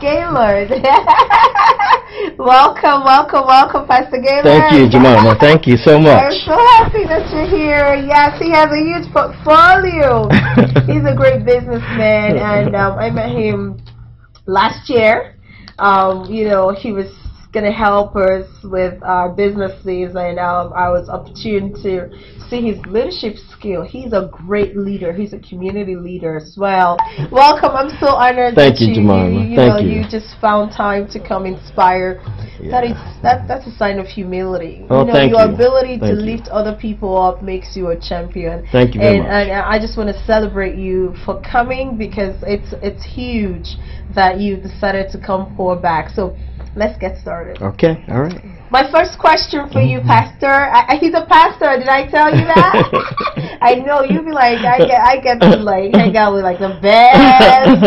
Gaylord. welcome, Pastor Gaylord. Thank you, Jemimah. Thank you so much. I'm so happy that you're here. Yes, he has a huge portfolio. He's a great businessman, and I met him last year. He was gonna help us with our businesses, and I was opportune to see his leadership skill. He's a great leader. He's a community leader as well. Welcome. I'm so honored Thank you, Jemimah. Thank you. You just found time to come inspire. Yeah. That's a sign of humility. Oh, thank your you. ability to Thank you. lift other people up makes you a champion. Thank you very much. And I just want to celebrate you for coming, because it's huge that you decided to come pour back. So let's get started. Okay, all right. My first question for you, Pastor. He's a pastor. Did I tell you that? I know you'd be like, I get to like hang out with like the best,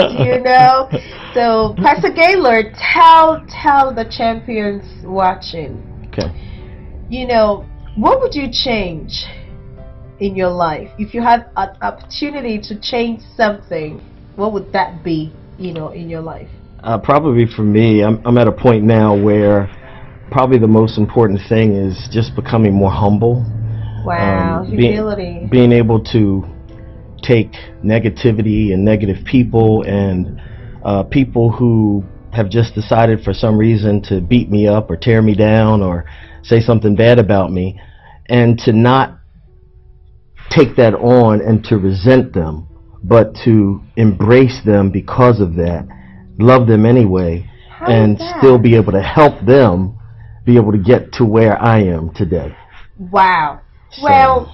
So, Pastor Gaylord, tell the champions watching. Okay. What would you change in your life if you had an opportunity to change something? What would that be? In your life. Probably for me, I'm at a point now where probably the most important thing is just becoming more humble. Wow, humility. Being able to take negativity and negative people and people who have just decided for some reason to beat me up or tear me down or say something bad about me, and to not take that on and to resent them, but to embrace them because of that, love them anyway, and still be able to help them be able to get to where I am today. Wow. So, well,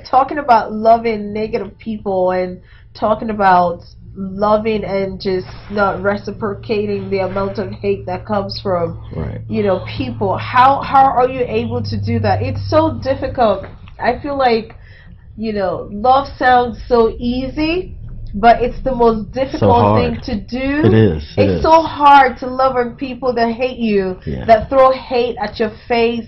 talking about loving negative people and talking about loving and just not reciprocating the amount of hate that comes from people, how are you able to do that? It's so difficult. I feel like love sounds so easy, but it's the most difficult thing to do. It is. It's so hard to love on people that hate you, that throw hate at your face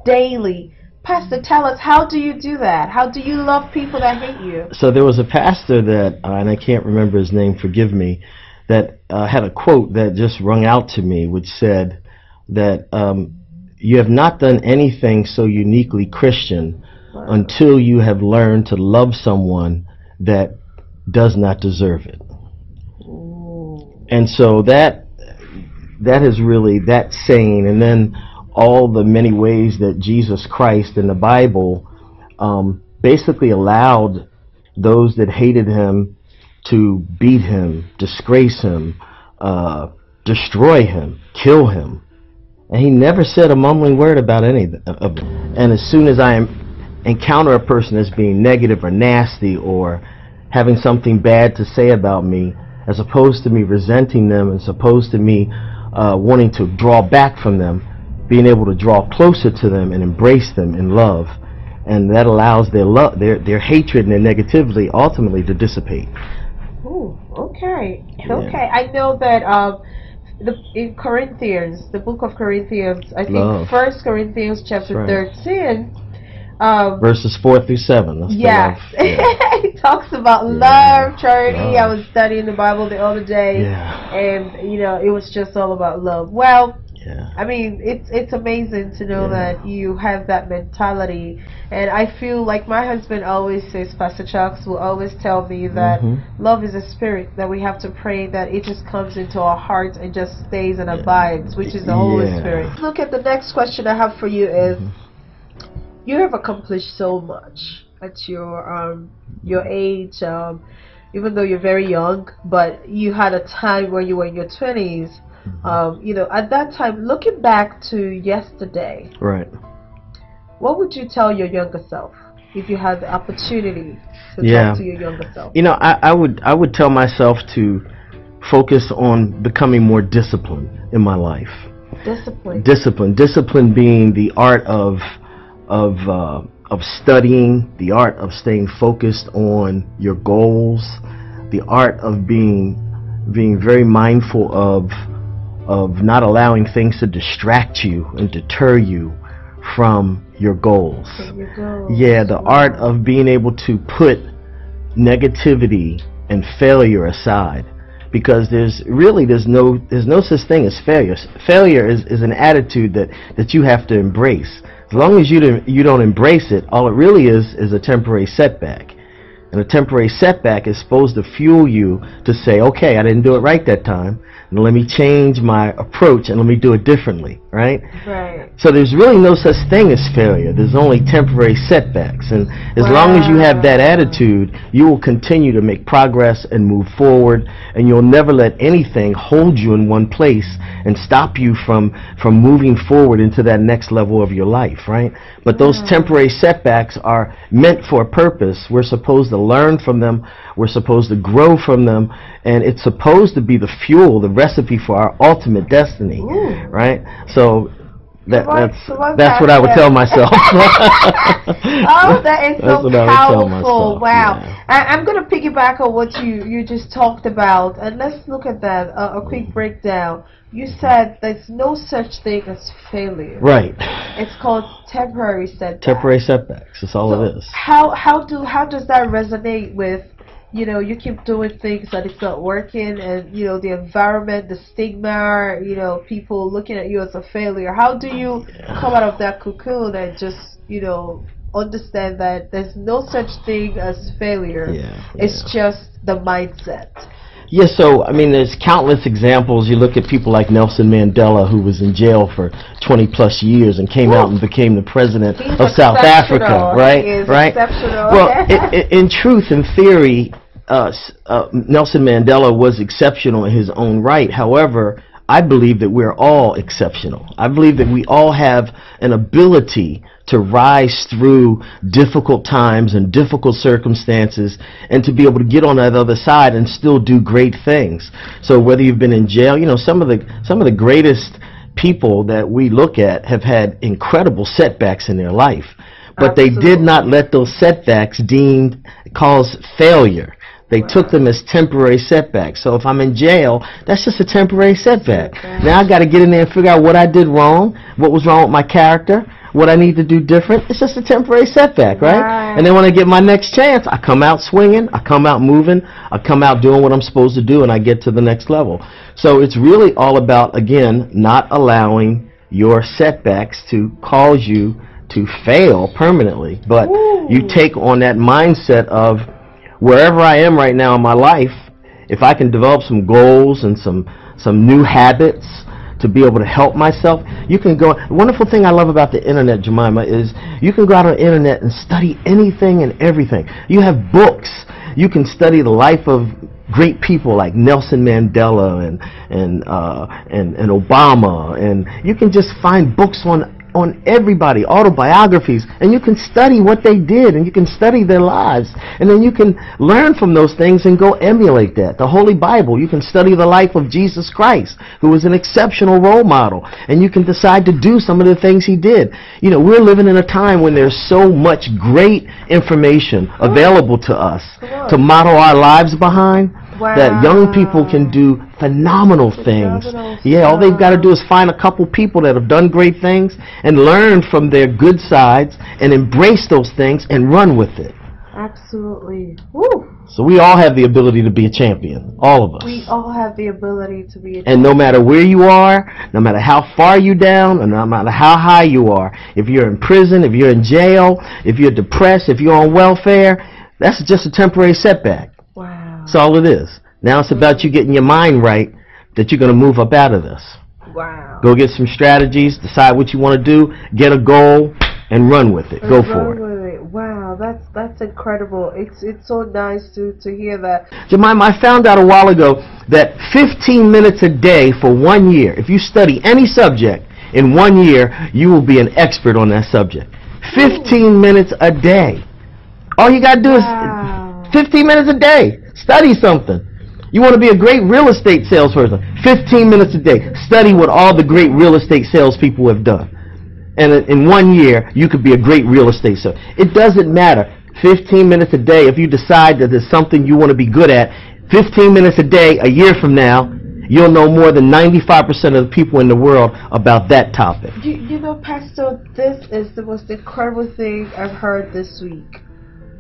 daily. Pastor, tell us, how do you do that? How do you love people that hate you? So there was a pastor that, and I can't remember his name, forgive me, that had a quote that just rung out to me, which said that you have not done anything so uniquely Christian until you have learned to love someone that does not deserve it. Ooh. And so that is really that saying, and then all the many ways that Jesus Christ in the Bible basically allowed those that hated him to beat him, disgrace him, destroy him, kill him. And he never said a mumbling word about any of it. And as soon as I encounter a person as being negative or nasty or having something bad to say about me, as opposed to me resenting them, as opposed to me wanting to draw back from them, being able to draw closer to them and embrace them in love, and that allows their hatred and their negativity ultimately to dissipate. Ooh, okay. Okay. I know that in Corinthians, the book of Corinthians, I think 1 Corinthians chapter 13, verses 4 through 7. Yes. It talks about love, charity. I was studying the Bible the other day, and it was just all about love. Well, I mean, it's amazing to know that you have that mentality, and I feel like my husband always says, Pastor Chuks will always tell me that love is a spirit, that we have to pray that it just comes into our hearts and just stays and abides, which is the Holy Spirit. Look at the next question I have for you is, you have accomplished so much at your age, even though you're very young, but you had a time when you were in your 20s. At that time, looking back to yesterday, what would you tell your younger self if you had the opportunity to talk to your younger self? I would tell myself to focus on becoming more disciplined in my life. Discipline being the art of studying, the art of staying focused on your goals, the art of being very mindful of not allowing things to distract you and deter you from your goals. The art of being able to put negativity and failure aside, because there's no such thing as failure. Failure is an attitude that you have to embrace. As long as you don't embrace it, all it really is a temporary setback. And a temporary setback is supposed to fuel you to say, okay, I didn't do it right that time, and let me change my approach and let me do it differently, right? Right. So there's really no such thing as failure. There's only temporary setbacks. And as long as you have that attitude, you will continue to make progress and move forward, and you'll never let anything hold you in one place and stop you from moving forward into that next level of your life, right? But those temporary setbacks are meant for a purpose. We're supposed to learn from them. We're supposed to grow from them, and it's supposed to be the fuel, the recipe for our ultimate destiny, right? So that's what I would tell myself. Oh, that is so powerful! Wow. Yeah. I'm going to piggyback on what you just talked about, and let's look at that. A quick breakdown. You said there's no such thing as failure. Right. It's called temporary setbacks. Temporary setbacks. That's all it is. How does that resonate with, you keep doing things that it's not working, and the environment, the stigma, people looking at you as a failure? How do you come out of that cocoon and just understand that there's no such thing as failure? It's just the mindset. Yes, so, I mean, there's countless examples. You look at people like Nelson Mandela, who was in jail for 20-plus years and came out and became the president of South Africa, right? Exceptional. Well, in truth, in theory, Nelson Mandela was exceptional in his own right. However, I believe that we're all exceptional. I believe that we all have an ability to rise through difficult times and difficult circumstances, and to be able to get on that other side and still do great things. So whether you've been in jail, some of the greatest people that we look at have had incredible setbacks in their life, but they did not let those setbacks cause failure. They took them as temporary setbacks. So if I'm in jail, that's just a temporary setback. Now I got to get in there and figure out what I did wrong, what was wrong with my character, what I need to do different. It's just a temporary setback, right? And then when I get my next chance, I come out swinging, I come out moving, I come out doing what I'm supposed to do, and I get to the next level. So it's really all about, again, not allowing your setbacks to cause you to fail permanently. But you take on that mindset of, wherever I am right now in my life, if I can develop some goals and some new habits to be able to help myself, you can go. The wonderful thing I love about the internet, Jemimah, is you can go out on the internet and study anything and everything. You have books. You can study the life of great people like Nelson Mandela and Obama, and you can just find books on everybody, autobiographies, and you can study what they did, and you can study their lives, and then you can learn from those things and go emulate that. The Holy Bible, you can study the life of Jesus Christ, who was an exceptional role model, and you can decide to do some of the things he did. We're living in a time when there's so much great information available to us to model our lives behind. That young people can do phenomenal things. All they've got to do is find a couple people that have done great things and learn from their good sides and embrace those things and run with it. Absolutely. Woo. So we all have the ability to be a champion. All of us. We all have the ability to be a champion. And no matter where you are, no matter how far you down, and no matter how high you are, if you're in prison, if you're in jail, if you're depressed, if you're on welfare, that's just a temporary setback. That's all it is. Now it's about you getting your mind right that you're going to move up out of this. Wow. Go get some strategies, decide what you want to do, get a goal, and run with it. Go for it. Wow, that's incredible. It's so nice to hear that. Jemimah, I found out a while ago that 15 minutes a day for 1 year, if you study any subject in 1 year, you will be an expert on that subject. 15 minutes a day. All you got to do is 15 minutes a day. Study something. You want to be a great real estate salesperson? 15 minutes a day. Study what all the great real estate salespeople have done. And in 1 year, you could be a great real estate salesperson. It doesn't matter. 15 minutes a day, if you decide that there's something you want to be good at, 15 minutes a day, a year from now, you'll know more than 95% of the people in the world about that topic. Pastor, this is the most incredible thing I've heard this week.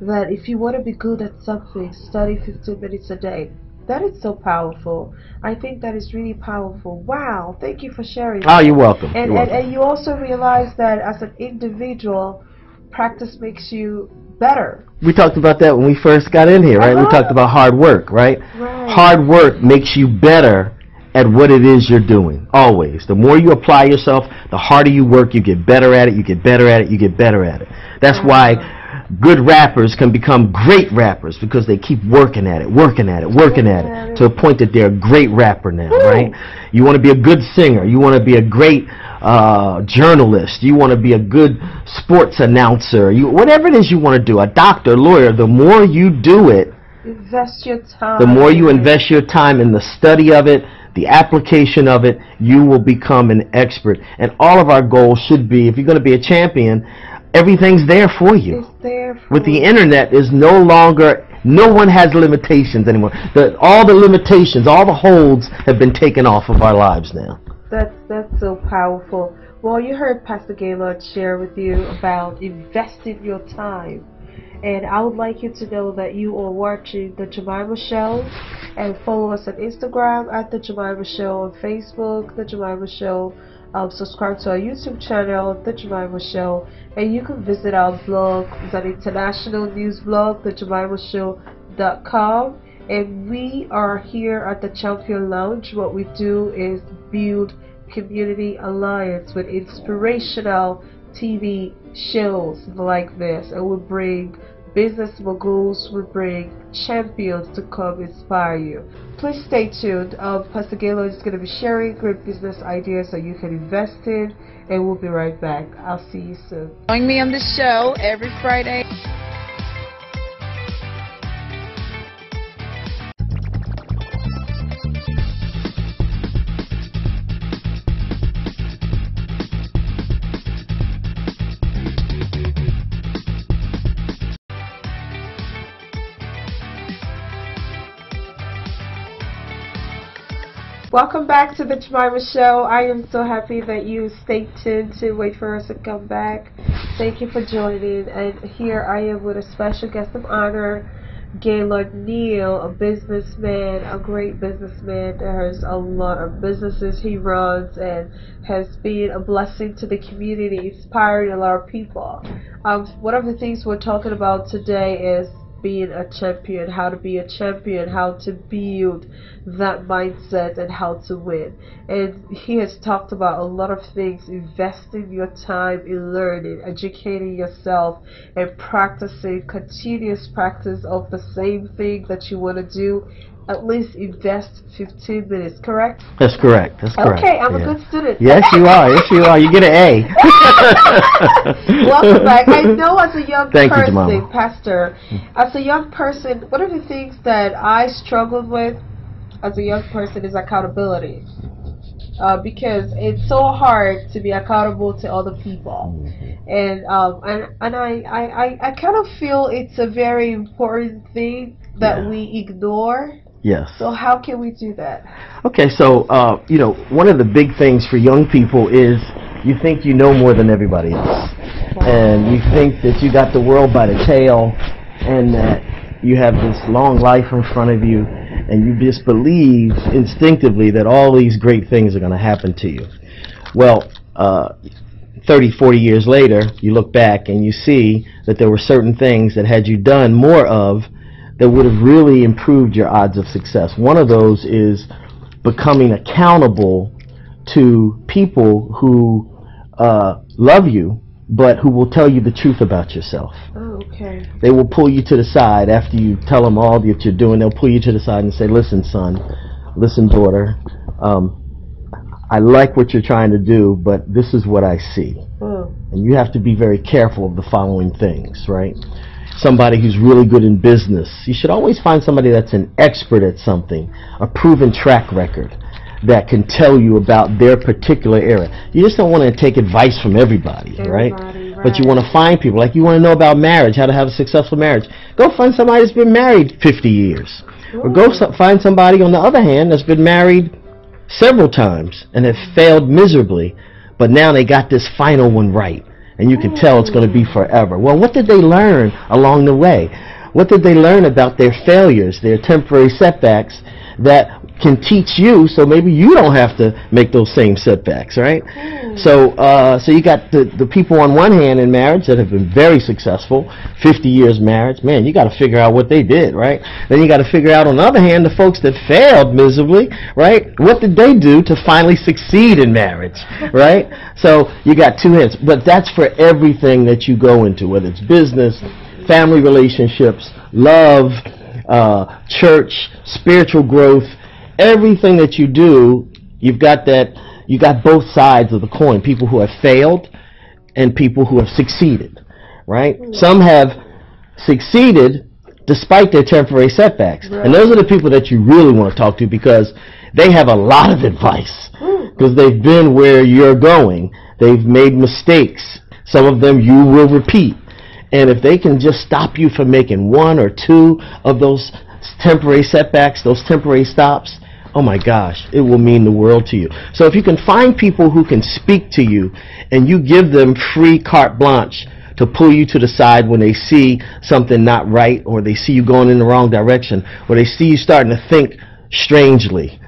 That if you want to be good at something, study 15 minutes a day. That is so powerful. I think that is really powerful. Wow, thank you for sharing that. Oh, you're welcome. And you also realize that as an individual, practice makes you better. We talked about that when we first got in here, right? We talked about hard work, right? Hard work makes you better at what it is you're doing, always. The more you apply yourself, the harder you work, you get better at it, you get better at it, you get better at it. That's why good rappers can become great rappers, because they keep working at it, to a point that they're a great rapper now, right? You want to be a good singer, you want to be a great journalist, you want to be a good sports announcer, whatever it is you want to do, a doctor, lawyer. The more you do it, invest your time. The more you invest your time in the study of it, the application of it, you will become an expert. And all of our goals should be, if you're going to be a champion, everything's there for you. It's there for With the internet, is no longer, no one has limitations anymore. All the limitations, all the holds have been taken off of our lives now. That's so powerful. Well, you heard Pastor Gaylord share with you about investing your time. And I would like you to know that you are watching The Jemimah Show, and follow us on Instagram at The Jemimah Show, on Facebook, The Jemimah Show. Subscribe to our YouTube channel, The Jemimah Show, and you can visit our blog. It's an international news blog, thejemimahshow.com. And we are here at the Champion Lounge. What we do is build community alliance with inspirational TV shows like this, and we bring business moguls, we bring champions to come inspire you. Please stay tuned. Pastor Gaylord is going to be sharing great business ideas that you can invest in, and we'll be right back. I'll see you soon. Join me on the show every Friday. Welcome back to the Jemimah Show. I am so happy that you stayed tuned to wait for us to come back. Thank you for joining. And here I am with a special guest of honor, Gaylord Neal, a businessman, a great businessman. There's a lot of businesses he runs and has been a blessing to the community, inspiring a lot of people. One of the things we're talking about today is being a champion, how to be a champion, how to build that mindset, and how to win. And he has talked about a lot of things: investing your time in learning, educating yourself, and practicing, continuous practice of the same thing that you want to do. At least invest 15 minutes, correct? That's correct. That's correct. Okay, I'm a good student. Yes, you are. Yes, you are. You get an A. Welcome back. I know as a young Thank you, person, Jemimah. Pastor, as a young person, one of the things that I struggled with as a young person is accountability. Because it's so hard to be accountable to other people. And I kind of feel it's a very important thing that we ignore. Yes. So how can we do that? Okay, so one of the big things for young people is you think you know more than everybody else, and you think that you got the world by the tail, and that you have this long life in front of you, and you just believe instinctively that all these great things are going to happen to you. Well, 30, 40 years later, you look back and you see that there were certain things that had you done more of, that would have really improved your odds of success. One of those is becoming accountable to people who love you, but who will tell you the truth about yourself. Oh, okay. They will pull you to the side after you tell them all that you're doing. They'll pull you to the side and say, "Listen, son, listen, daughter, I like what you're trying to do, but this is what I see." And you have to be very careful of the following things, right? Somebody who's really good in business. You should always find somebody that's an expert at something, a proven track record that can tell you about their particular area. You just don't want to take advice from everybody, right? But you want to find people. Like, you want to know about marriage, how to have a successful marriage. Go find somebody that's been married 50 years. Or go find somebody, on the other hand, that's been married several times and have failed miserably, but now they got this final one right. And you can tell it's going to be forever. Well, what did they learn along the way? What did they learn about their failures, their temporary setbacks that can teach you, so maybe you don't have to make those same setbacks, right? So you got the people on one hand in marriage that have been very successful, 50 years marriage. Man, you got to figure out what they did, right? Then you got to figure out, on the other hand, the folks that failed miserably, right? What did they do to finally succeed in marriage, right? So you got two hands. But that's for everything that you go into, whether it's business, family relationships, love, church, spiritual growth. Everything that you do, you got both sides of the coin. People who have failed and people who have succeeded, right? Some have succeeded despite their temporary setbacks. Right. And those are the people that you really want to talk to, because they have a lot of advice, because they've been where you're going. They've made mistakes. Some of them you will repeat. And if they can just stop you from making one or two of those temporary setbacks, those temporary stops, oh my gosh, it will mean the world to you. So if you can find people who can speak to you and you give them free carte blanche to pull you to the side when they see something not right, or they see you going in the wrong direction, or they see you starting to think strangely,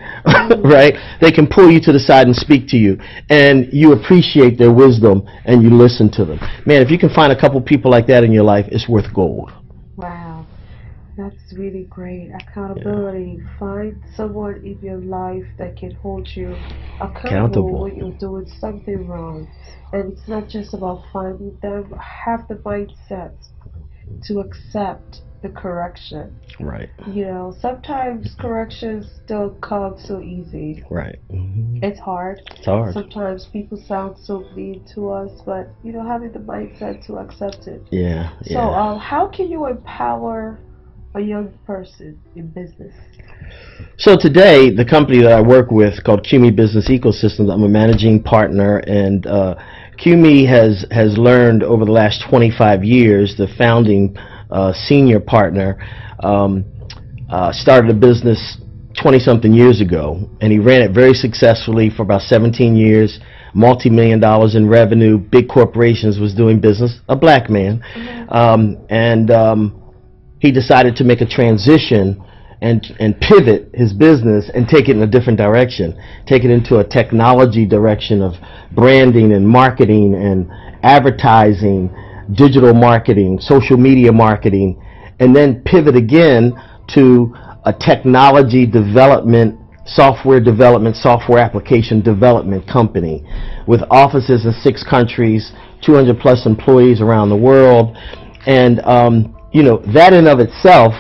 right? They can pull you to the side and speak to you, and you appreciate their wisdom and you listen to them. Man, if you can find a couple people like that in your life, it's worth gold. Wow. That's really great. Accountability. Yeah. Find someone in your life that can hold you accountable when you're doing something wrong. And it's not just about finding them. Have the mindset to accept the correction. Right. You know, sometimes corrections don't come so easy. Right. Mm-hmm. It's hard. It's hard. Sometimes people sound so mean to us, but, you know, having the mindset to accept it. Yeah. So, how can you empower a young person in business? So today, the company that I work with, called QME Business Ecosystems, I'm a managing partner, and QME has learned over the last 25 years. The founding senior partner started a business 20-something years ago, and he ran it very successfully for about 17 years, multi-million dollars in revenue, big corporations, was doing business, a black man. He decided to make a transition and pivot his business and take it in a different direction, take it into a technology direction of branding and marketing and advertising, digital marketing, social media marketing, and then pivot again to a technology development, software application development company with offices in 6 countries, 200 plus employees around the world. And you know, that in of itself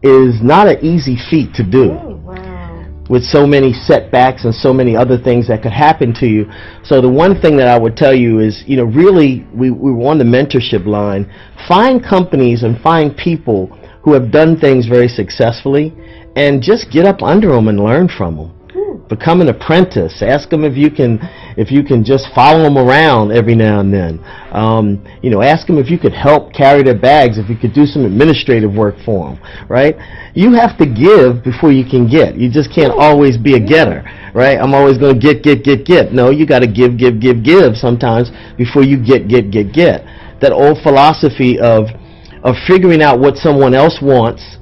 is not an easy feat to do. Oh, wow. With so many setbacks and so many other things that could happen to you. So the one thing that I would tell you is, you know, really, we were on the mentorship line. Find companies and find people who have done things very successfully, and just get up under them and learn from them. Become an apprentice. Ask them if you can just follow them around every now and then. You know, ask them if you could help carry their bags, if you could do some administrative work for them, right? You have to give before you can get. You just can't always be a getter, right? I'm always going to get. No, you got to give sometimes before you get. That old philosophy of figuring out what someone else wants,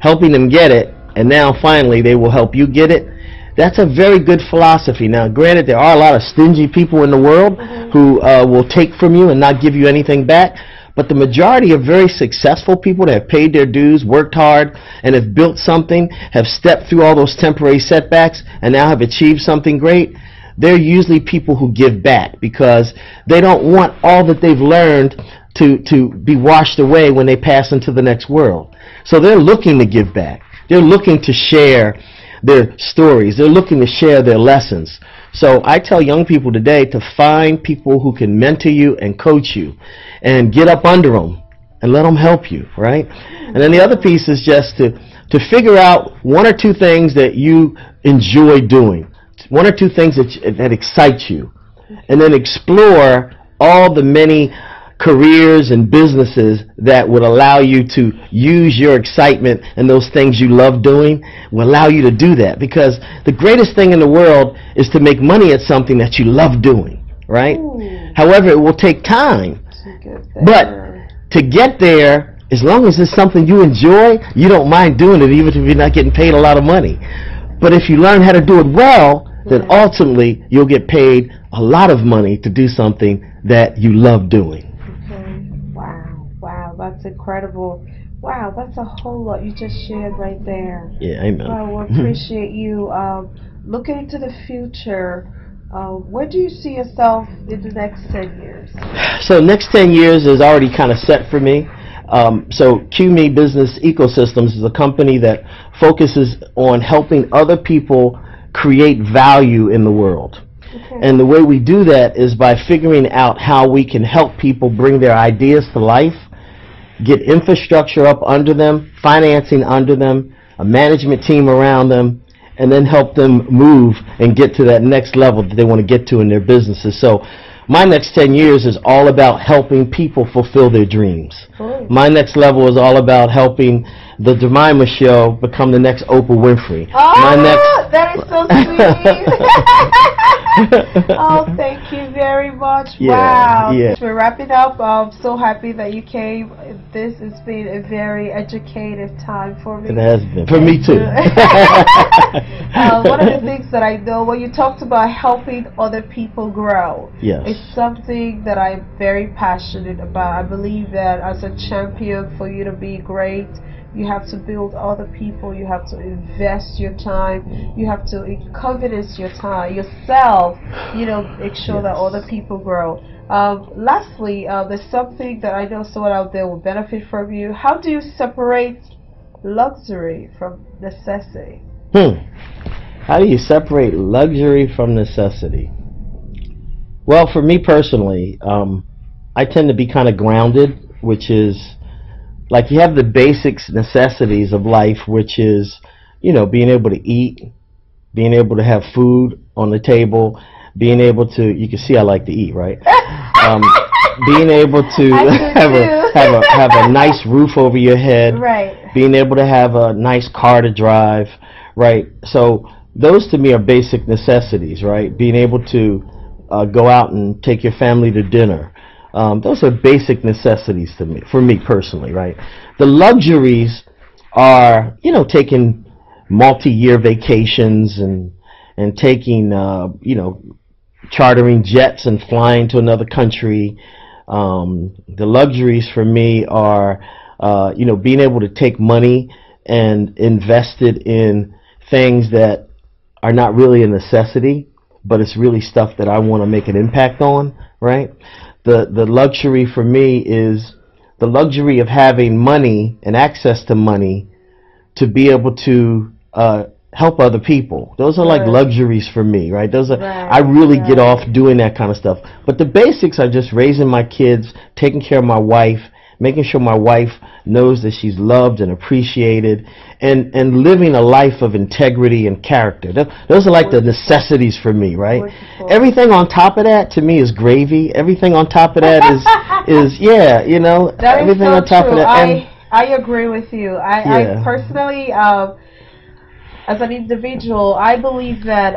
helping them get it, and now finally they will help you get it. That's a very good philosophy. Now, granted, there are a lot of stingy people in the world who will take from you and not give you anything back, but the majority of very successful people that have paid their dues, worked hard, and have built something, have stepped through all those temporary setbacks, and now have achieved something great, they're usually people who give back, because they don't want all that they've learned to be washed away when they pass into the next world. So they're looking to give back. They're looking to share their stories. They're looking to share their lessons. So I tell young people today to find people who can mentor you and coach you, and get up under them and let them help you, right? And then the other piece is just to figure out 1 or 2 things that you enjoy doing, 1 or 2 things that excite you, and then explore all the many careers and businesses that would allow you to use your excitement and those things you love doing, will allow you to do that. Because the greatest thing in the world is to make money at something that you love doing, right? However, it will take time. But to get there, as long as it's something you enjoy, you don't mind doing it, even if you're not getting paid a lot of money. But if you learn how to do it well, then ultimately you'll get paid a lot of money to do something that you love doing. Okay. Wow, that's incredible. Wow, that's a whole lot you just shared right there. Yeah, amen. Well, we appreciate you. Looking into the future, where do you see yourself in the next 10 years? So next 10 years is already kind of set for me. So QME Business Ecosystems is a company that focuses on helping other people create value in the world. Okay. And the way we do that is by figuring out how we can help people bring their ideas to life, get infrastructure up under them, financing under them, a management team around them, and then help them move and get to that next level that they want to get to in their businesses. So my next 10 years is all about helping people fulfill their dreams. Cool. My next level is all about helping the Jemimah Show become the next Oprah Winfrey. Oh, that is so sweet. Oh, thank you very much. Yeah, wow. Yeah. We're wrapping up. I'm so happy that you came. This has been a very educative time for me. It has been. For me too. One of the things that I know, when you talked about helping other people grow, yes, it's something that I'm very passionate about. I believe that as a champion, for you to be great, you have to build other people, you have to invest your time, you have to inconvenience your time, yourself, make sure that other people grow. Lastly, there's something that I know someone out there will benefit from you. How do you separate luxury from necessity? How do you separate luxury from necessity? Well, for me personally, I tend to be kind of grounded, which is like you have the basic necessities of life, which is, being able to eat, being able to have food on the table, being able to, you can see I like to eat, right? Being able to have a nice roof over your head, right? Being able to have a nice car to drive, right? So those to me are basic necessities, right? Being able to go out and take your family to dinner. Those are basic necessities to me, for me personally, right? The luxuries are, taking multi-year vacations and taking, chartering jets and flying to another country. The luxuries for me are, being able to take money and invest it in things that are not really a necessity, but it's really stuff that I want to make an impact on, right? The luxury for me is the luxury of having money and access to money to be able to help other people. Those are like luxuries for me, right? Those are I really get off doing that kind of stuff. But the basics are just raising my kids, taking care of my wife, making sure my wife knows that she's loved and appreciated, and living a life of integrity and character. Those are like the necessities for me, right? Everything on top of that to me is gravy. Everything on top of that is that everything is so on top true. of that. I agree with you. I personally, as an individual, I believe that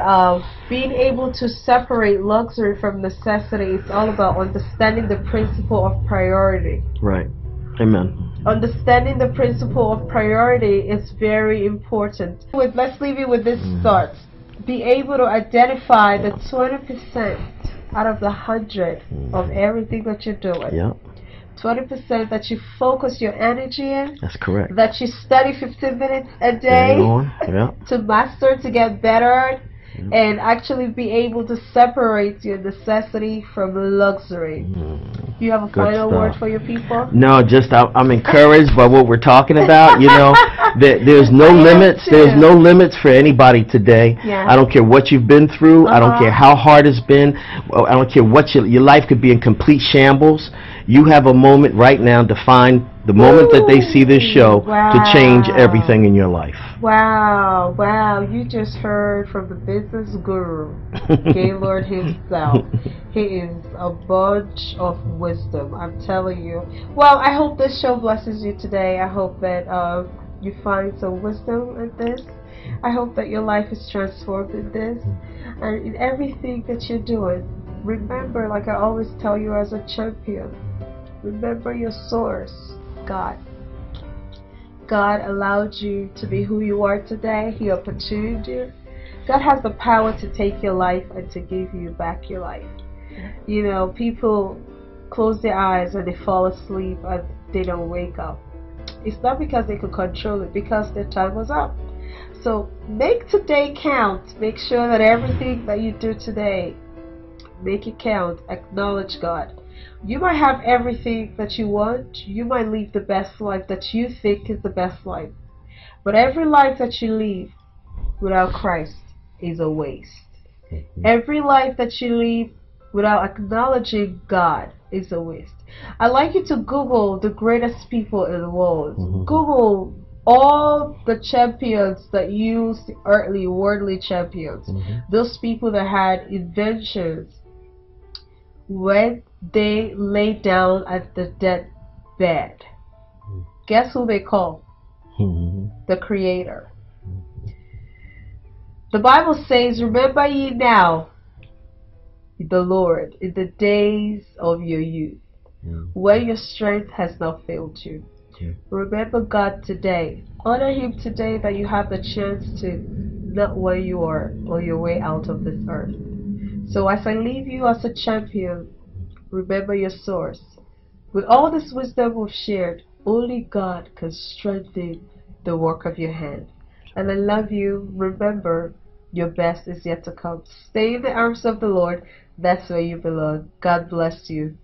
being able to separate luxury from necessity is all about understanding the principle of priority. Right. Amen. Understanding the principle of priority is very important. Let's leave you with this thought. Be able to identify the 20% out of the 100 of everything that you're doing. Yeah. 20% that you focus your energy in. That's correct. That you study 15 minutes a day to master, to get better, and actually be able to separate your necessity from luxury. Do you have a final word for your people? No, just I'm encouraged by what we're talking about. There's no limits. There's no limits for anybody today. Yeah. I don't care what you've been through. I don't care how hard it's been. I don't care what your life could be in complete shambles. You have a moment right now to find the moment that they see this show to change everything in your life. Wow, you just heard from the business guru, Gaylord himself. He is a bunch of wisdom, I'm telling you. Well, I hope this show blesses you today. I hope that you find some wisdom in this. I hope that your life is transformed in this. And in everything that you're doing, remember, like I always tell you as a champion, remember your source, God. God allowed you to be who you are today, He opportuned you. God has the power to take your life and to give you back your life. You know, people close their eyes and they fall asleep and they don't wake up. It's not because they could control it, because their time was up. So make today count. Make sure that everything that you do today, make it count. Acknowledge God. You might have everything that you want. You might live the best life that you think is the best life. But every life that you live without Christ is a waste. Every life that you live without acknowledging God is a waste. I'd like you to Google the greatest people in the world. Google all the champions that used earthly, worldly champions. Those people that had inventions. When they lay down at the deathbed, guess who they call? The Creator. The Bible says, remember ye now the Lord in the days of your youth, when your strength has not failed you. Remember God today. Honor Him today, that you have the chance to not where you are on your way out of this earth. So as I leave you as a champion, remember your source. With all this wisdom we've shared, only God can strengthen the work of your hand. And I love you. Remember, your best is yet to come. Stay in the arms of the Lord. That's where you belong. God bless you.